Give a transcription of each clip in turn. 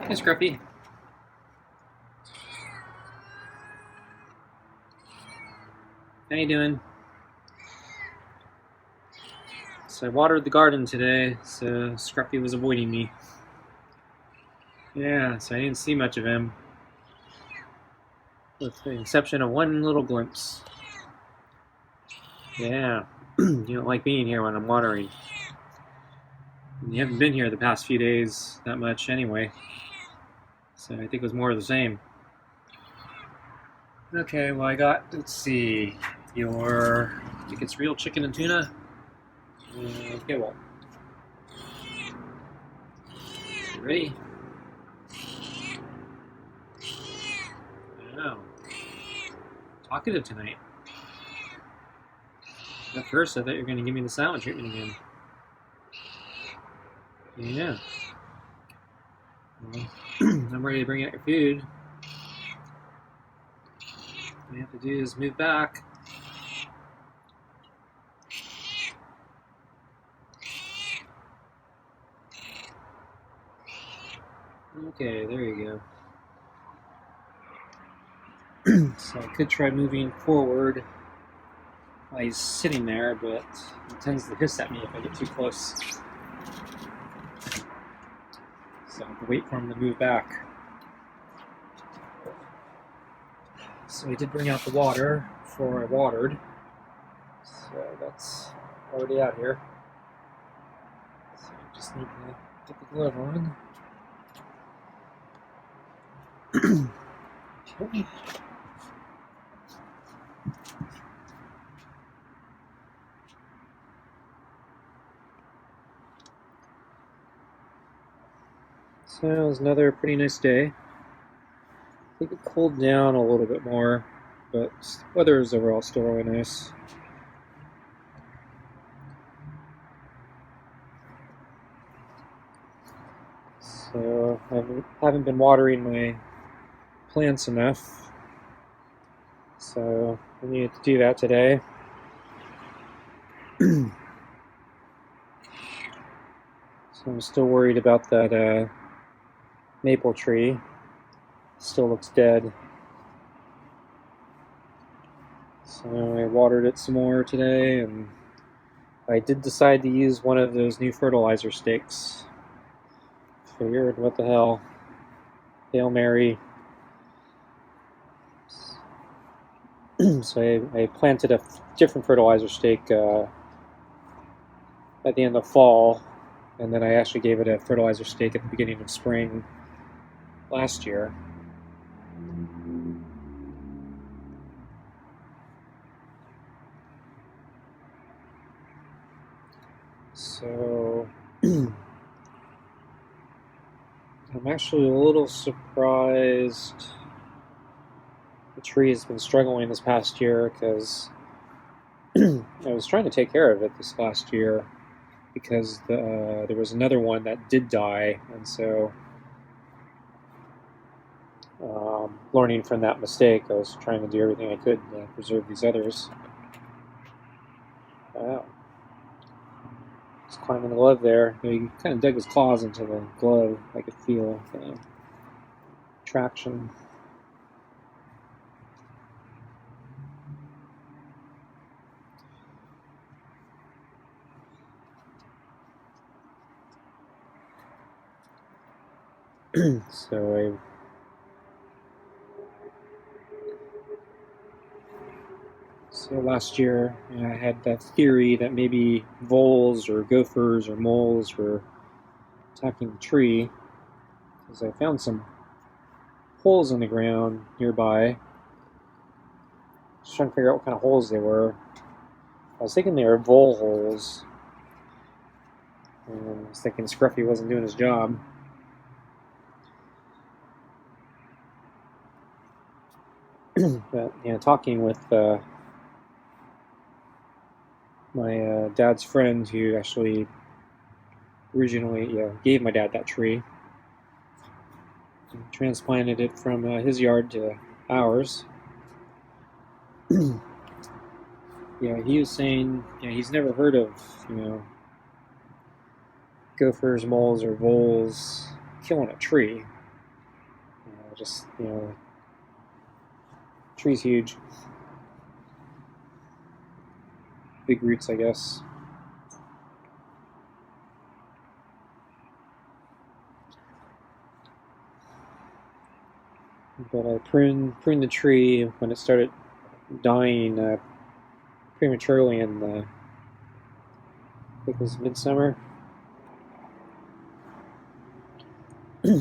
Hey, Scruffy. How you doing? So I watered the garden today, so Scruffy was avoiding me. Yeah, so I didn't see much of him, with the exception of one little glimpse. Yeah, you don't like being here when I'm watering. And you haven't been here the past few days that much anyway, so I think it was more of the same. Okay, well I got, let's see, I think it's real chicken and tuna. Okay, well, you ready? I don't know. Talkative tonight. At first, I thought you were going to give me the silent treatment again. Yeah. Well, I'm ready to bring out your food. All you have to do is move back. Okay, there you go. So I could try moving forward while he's sitting there, but he tends to hiss at me if I get too close. So I have to wait for him to move back. So I did bring out the water before I watered. So that's already out here. So I just need to get the glove on. Okay. So it was another pretty nice day. I think it cooled down a little bit more, but the weather is overall still really nice. So I haven't been watering my plants enough, so I needed to do that today. So I'm still worried about that maple tree. Still looks dead. So I watered it some more today, and I did decide to use one of those new fertilizer stakes. Figured, what the hell? Hail Mary. So I planted a different fertilizer stake at the end of fall, and then I actually gave it a fertilizer stake at the beginning of spring last year. So I'm actually a little surprised the tree has been struggling this past year, because I was trying to take care of it this last year because there was another one that did die, and so learning from that mistake, I was trying to do everything I could to preserve these others. Wow. He's climbing the glove there. He kind of dug his claws into the glove. I could feel the traction. So last year I had that theory that maybe voles or gophers or moles were attacking the tree, because I found some holes in the ground nearby. Just trying to figure out what kind of holes they were. I was thinking they were vole holes, and I was thinking Scruffy wasn't doing his job. But talking with my dad's friend, who actually originally gave my dad that tree, transplanted it from his yard to ours. He was saying he's never heard of gophers, moles, or voles killing a tree. just, tree's huge. Big roots, I guess. But I pruned the tree when it started dying prematurely in I think it was midsummer.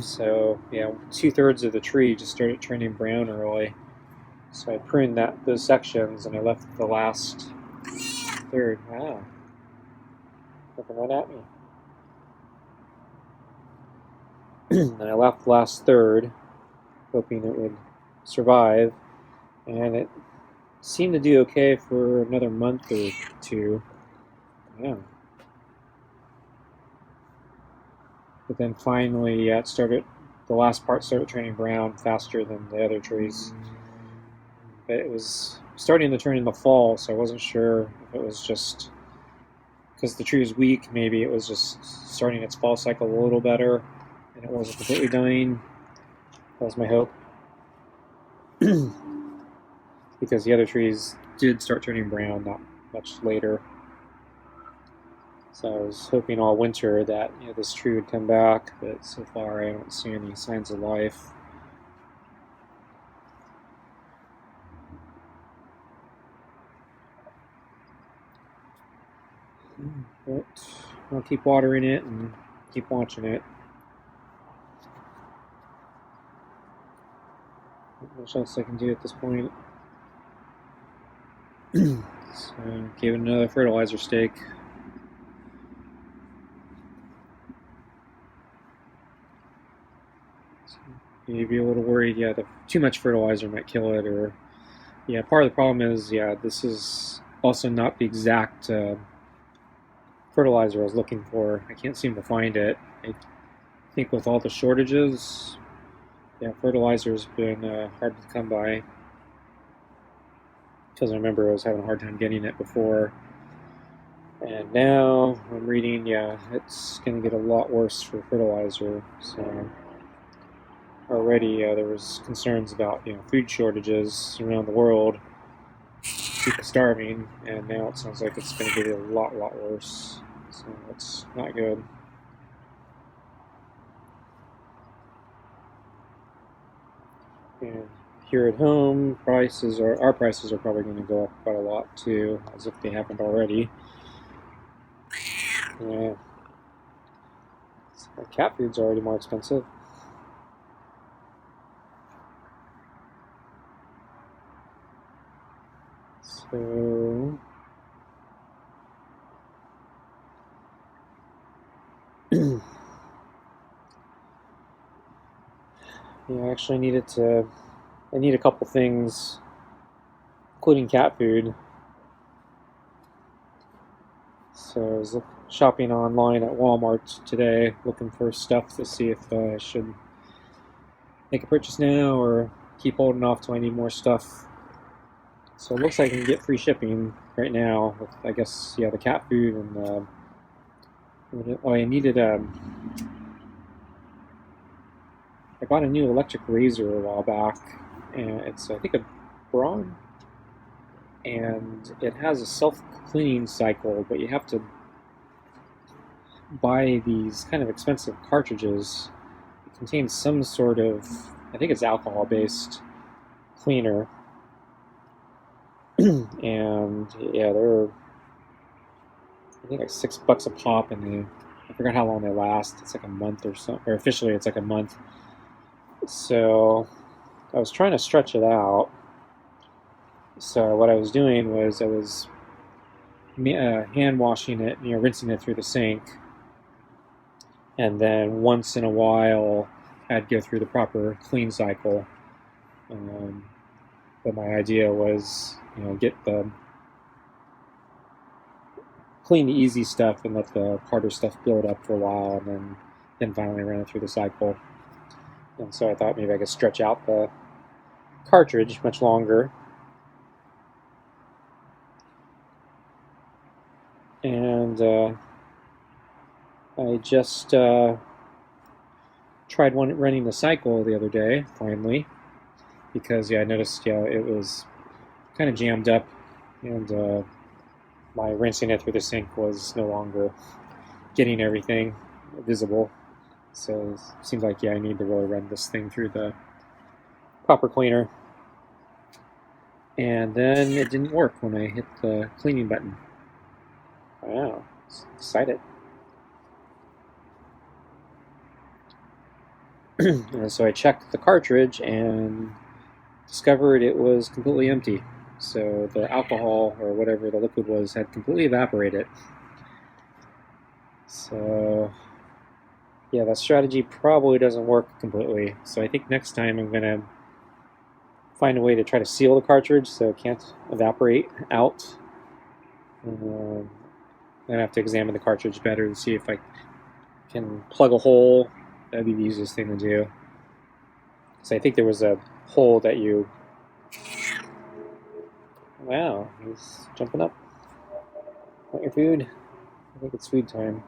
So yeah, 2/3 of the tree just started turning brown early. So I pruned those sections, and I left the last third. Wow, looking right at me. And I left the last third, hoping it would survive, and it seemed to do okay for another month or two. Yeah. But then finally, yeah, the last part started turning brown faster than the other trees. But it was starting to turn in the fall, so I wasn't sure if it was just because the tree was weak, maybe it was just starting its fall cycle a little better and it wasn't completely dying. That was my hope. Because the other trees did start turning brown not much later. So I was hoping all winter that this tree would come back, but so far I don't see any signs of life. But I'll keep watering it and keep watching it. Not much else I can do at this point. So give it another fertilizer stake. So you'd be a little worried, too much fertilizer might kill it, or part of the problem is, this is also not the exact fertilizer I was looking for. I can't seem to find it. I think with all the shortages, fertilizer's been hard to come by. Because I remember I was having a hard time getting it before. And now I'm reading, it's going to get a lot worse for fertilizer. So already there was concerns about food shortages around the world, people starving, and now it sounds like it's going to get a lot worse. So it's not good. And here at home, our prices are probably going to go up quite a lot too, as if they haven't already. Yeah, so cat food's already more expensive. So actually I need a couple things, including cat food. So I was shopping online at Walmart today, looking for stuff to see if I should make a purchase now or keep holding off till I need more stuff. So it looks like I can get free shipping right now with, I guess, the cat food and I needed I bought a new electric razor a while back, and it's, I think, a Braun, and it has a self-cleaning cycle, but you have to buy these kind of expensive cartridges. It contains some sort of, I think it's alcohol-based cleaner, and they're, I think, like $6 a pop, and I forgot how long they last. It's like a month or so, or officially it's like a month. So I was trying to stretch it out. So what I was doing was I was hand washing it, rinsing it through the sink, and then once in a while I'd go through the proper clean cycle. But my idea was, clean the easy stuff and let the harder stuff build up for a while, and then finally run it through the cycle. And so I thought maybe I could stretch out the cartridge much longer. And I just tried tried running the cycle the other day, finally, because I noticed it was kind of jammed up, and my rinsing it through the sink was no longer getting everything visible. So it seems like I need to really run this thing through the proper cleaner. And then it didn't work when I hit the cleaning button. Wow, excited. So I checked the cartridge and discovered it was completely empty. So the alcohol, or whatever the liquid was, had completely evaporated. So yeah, that strategy probably doesn't work completely. So I think next time I'm going to find a way to try to seal the cartridge so it can't evaporate out. I'm going to have to examine the cartridge better to see if I can plug a hole. That'd be the easiest thing to do. So I think there was a hole that you... Wow, he's jumping up. Want your food? I think it's food time.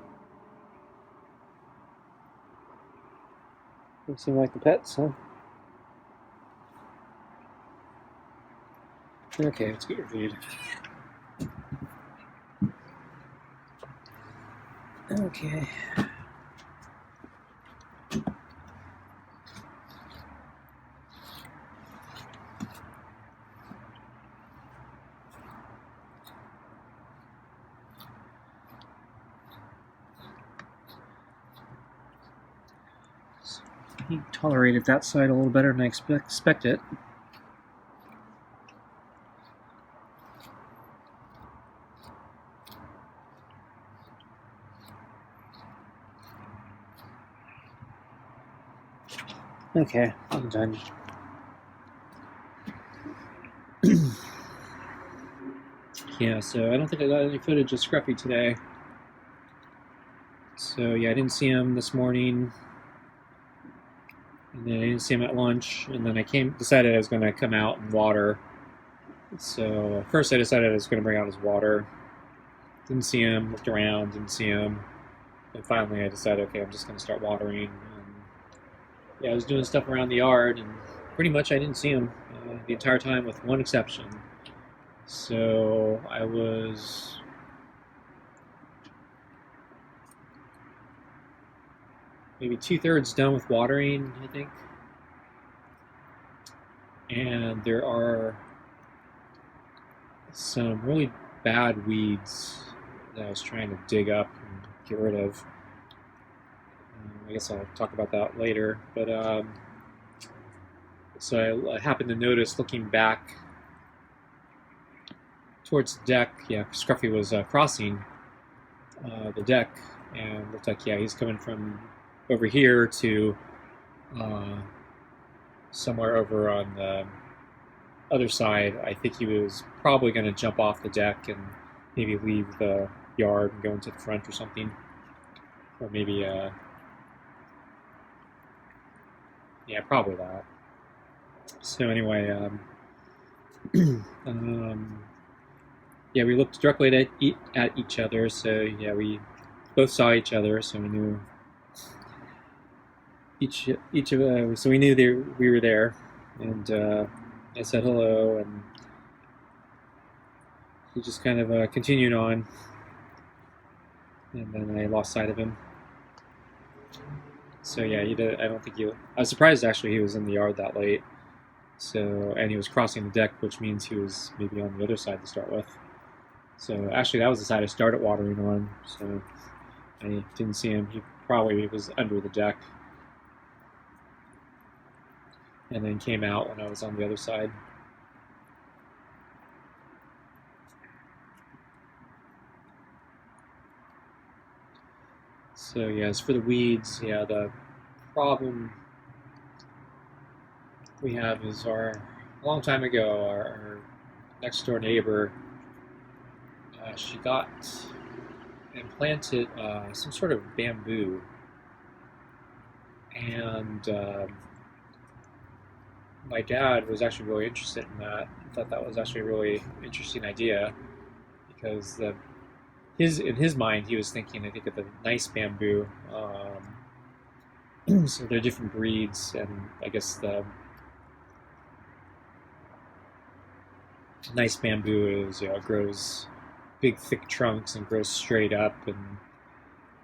You seem like the pets, huh? Okay, let's get your food. Okay. He tolerated that side a little better than I expected. Okay, I'm done. Yeah, so I don't think I got any footage of Scruffy today. So yeah, I didn't see him this morning. And then I didn't see him at lunch. And then I decided I was going to come out and water. So first I decided I was going to bring out his water. Didn't see him, looked around, didn't see him. And finally I decided, okay, I'm just going to start watering. And yeah, I was doing stuff around the yard, and pretty much I didn't see him the entire time with one exception. So I was maybe 2/3 done with watering, I think. And there are some really bad weeds that I was trying to dig up and get rid of. I guess I'll talk about that later. But so I happened to notice, looking back towards the deck, Scruffy was crossing the deck, and looked like, he's coming from over here to somewhere over on the other side. I think he was probably going to jump off the deck and maybe leave the yard and go into the front or something. Or maybe, probably that. So anyway, we looked directly at each other, so we both saw each other, so we knew each of so we knew we were there, and I said hello, and he just kind of continued on, and then I lost sight of him. So he did. I don't think I was surprised actually he was in the yard that late. So, and he was crossing the deck, which means he was maybe on the other side to start with. So actually that was the side I started watering on, so I didn't see him. He probably was under the deck, and then came out when I was on the other side. So as for the weeds, the problem we have is a long time ago, our next door neighbor, she got and planted some sort of bamboo, and my dad was actually really interested in that. I thought that was actually a really interesting idea, because in his mind he was thinking, I think, of the nice bamboo, So they're different breeds, and I guess the nice bamboo is, it grows big, thick trunks and grows straight up and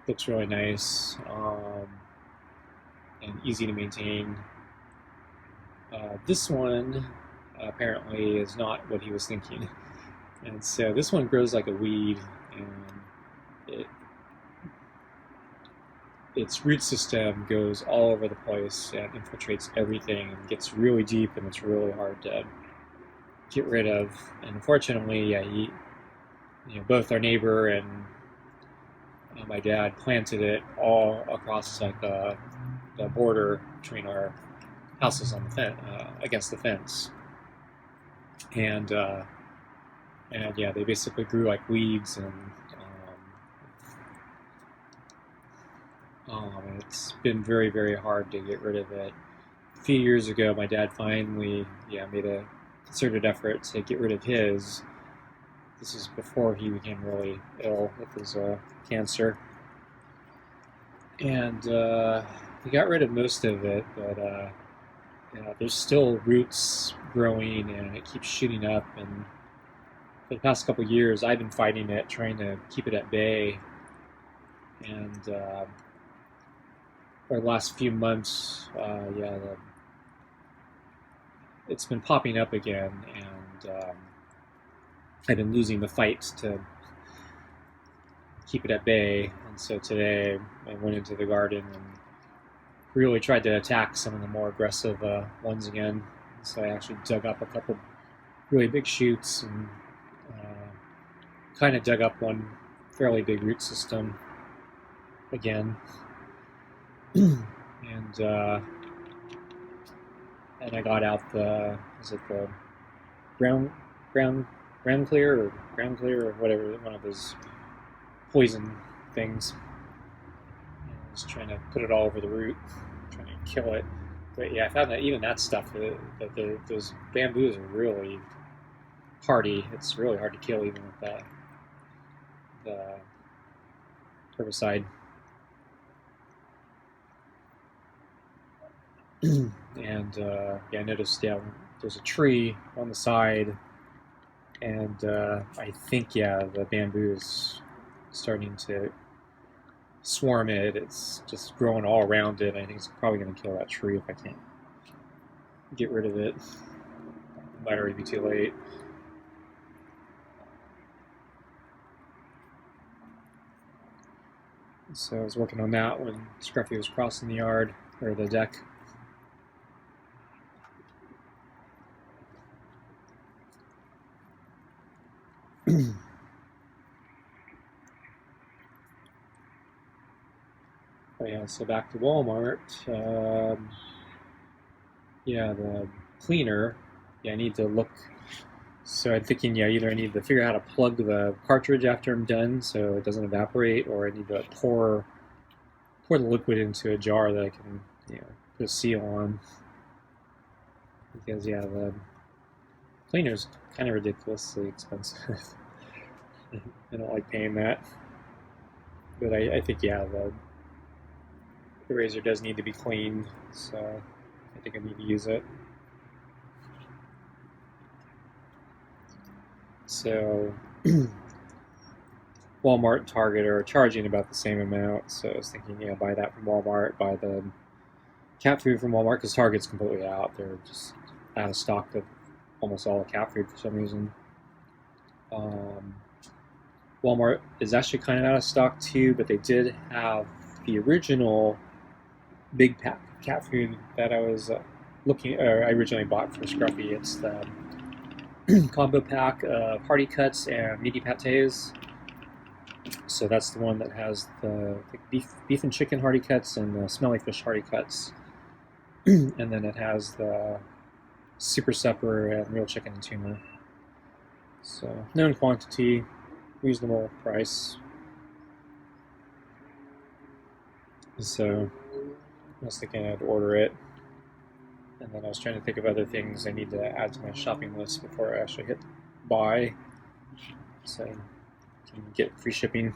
looks really nice, and easy to maintain. This one apparently is not what he was thinking, and so this one grows like a weed, and its root system goes all over the place and infiltrates everything and gets really deep, and it's really hard to get rid of. And unfortunately, both our neighbor and my dad planted it all across like the border between our houses on the fence, against the fence, and yeah, they basically grew like weeds, and it's been very, very hard to get rid of it. A few years ago, my dad finally, made a concerted effort to get rid of his. This is before he became really ill with his cancer, and he got rid of most of it, but there's still roots growing, and it keeps shooting up. And for the past couple of years, I've been fighting it, trying to keep it at bay. And for the last few months, it's been popping up again, and I've been losing the fight to keep it at bay. And so today, I went into the garden and really tried to attack some of the more aggressive ones again. So I actually dug up a couple really big shoots, and kind of dug up one fairly big root system again. and I got out the ground clear or whatever, one of those poison things. And I was trying to put it all over the root, trying to kill it. But yeah, I found that even that stuff, those bamboos are really hardy. It's really hard to kill even with the herbicide. And I noticed, there's a tree on the side, and I think, the bamboo is starting to swarm it. It's just growing all around it. I think it's probably going to kill that tree if I can't get rid of it. It might already be too late. So I was working on that when Scruffy was crossing the yard, or the deck. Oh yeah, so back to Walmart. The cleaner. I need to look. So I'm thinking, either I need to figure out how to plug the cartridge after I'm done so it doesn't evaporate, or I need to pour the liquid into a jar that I can, put a seal on. Because the cleaner's kind of ridiculously expensive. I don't like paying that. But I think, the razor does need to be cleaned, so I think I need to use it. So Walmart and Target are charging about the same amount, so I was thinking, buy that from Walmart, buy the cat food from Walmart, because Target's completely out. They're just out of stock of almost all the cat food for some reason. Walmart is actually kind of out of stock too, but they did have the original big pack of cat food that I was I originally bought for Scruffy. It's the combo pack of Hearty Cuts and Meaty Pâtés. So that's the one that has the beef and chicken Hearty Cuts and the smelly fish Hearty Cuts. And then it has the super supper and real chicken and tuna. So known quantity, reasonable price. So I was thinking I'd order it. And then I was trying to think of other things I need to add to my shopping list before I actually hit buy, so I can get free shipping.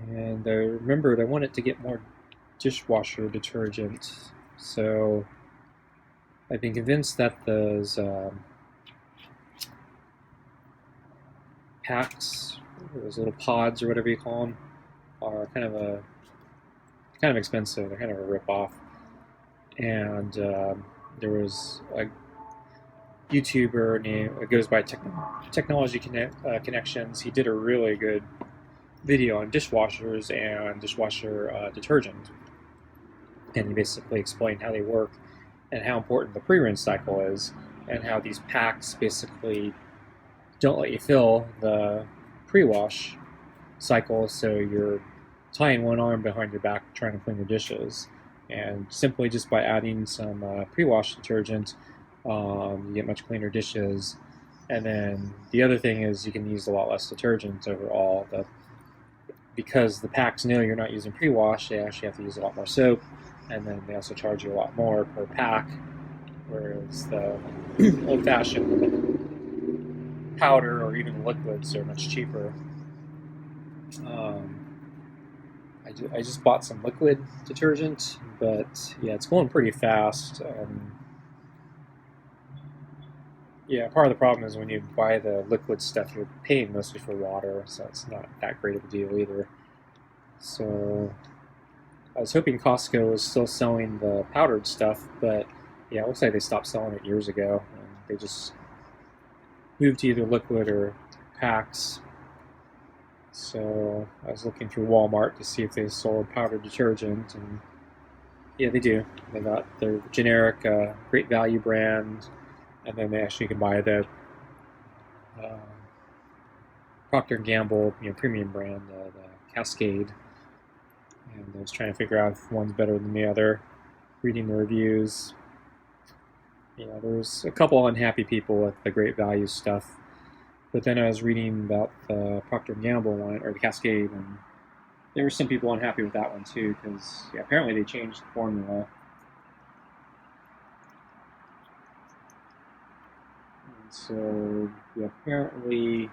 And I remembered I wanted to get more dishwasher detergent, so I've been convinced that those packs, those little pods or whatever you call them, are kind of expensive. They're kind of a rip-off. And there was a YouTuber named, it goes by Technology Connections. He did a really good video on dishwashers and dishwasher detergent, and he basically explained how they work and how important the pre-rinse cycle is, and how these packs basically don't let you fill the pre-wash cycle, so you're tying one arm behind your back trying to clean your dishes. And simply just by adding some pre-wash detergent, you get much cleaner dishes. And then the other thing is you can use a lot less detergent overall. Because the packs know you're not using pre-wash, they actually have to use a lot more soap, and then they also charge you a lot more per pack, whereas the old-fashioned powder or even liquids are much cheaper. I just bought some liquid detergent, but yeah, it's going pretty fast. Yeah, part of the problem is when you buy the liquid stuff, you're paying mostly for water, so it's not that great of a deal either. So I was hoping Costco was still selling the powdered stuff, but yeah, it looks like they stopped selling it years ago. And they just moved to either liquid or packs. So I was looking through Walmart to see if they sold powdered detergent, and yeah, they do. They got their generic Great Value brand, and then they actually can buy the Procter & Gamble, premium brand, the Cascade. And I was trying to figure out if one's better than the other. Reading the reviews, there's a couple unhappy people with the Great Value stuff. But then I was reading about the Procter & Gamble one, or the Cascade, and there were some people unhappy with that one too, because apparently they changed the formula. And so apparently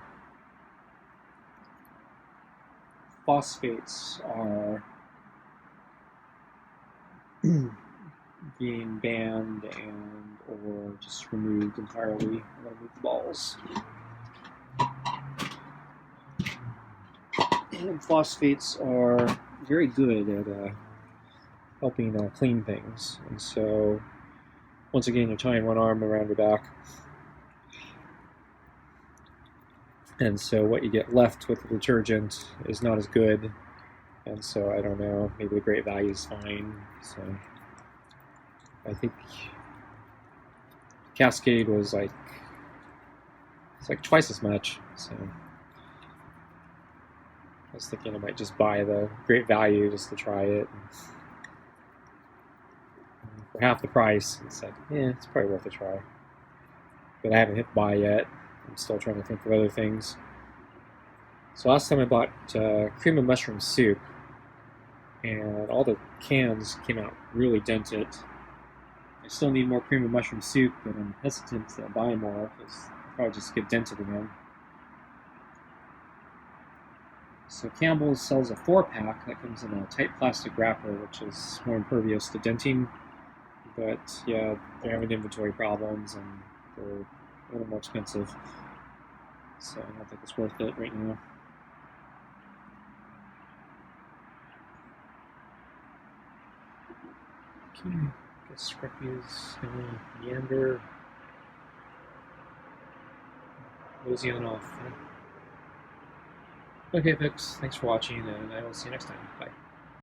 phosphates are being banned and or just removed entirely. I'm gonna move the balls. And phosphates are very good at helping clean things. And so, once again, you're tying one arm around your back. And so what you get left with the detergent is not as good. And so, I don't know, maybe the Great Value is fine. So, I think Cascade was it's like twice as much. So, I was thinking I might just buy the Great Value just to try it. And for half the price, it's like, it's probably worth a try. But I haven't hit buy yet. I'm still trying to think of other things. So last time I bought cream of mushroom soup, and all the cans came out really dented. I still need more cream of mushroom soup, but I'm hesitant to buy more because I'll probably just get dented again. So Campbell's sells a 4-pack that comes in a tight plastic wrapper, which is more impervious to denting. But yeah, they're having inventory problems and they're a little more expensive. So I don't think it's worth it right now. Okay, I guess Scruffy is gonna meander. Mosey on off. Okay, folks, thanks for watching, and I will see you next time. Bye.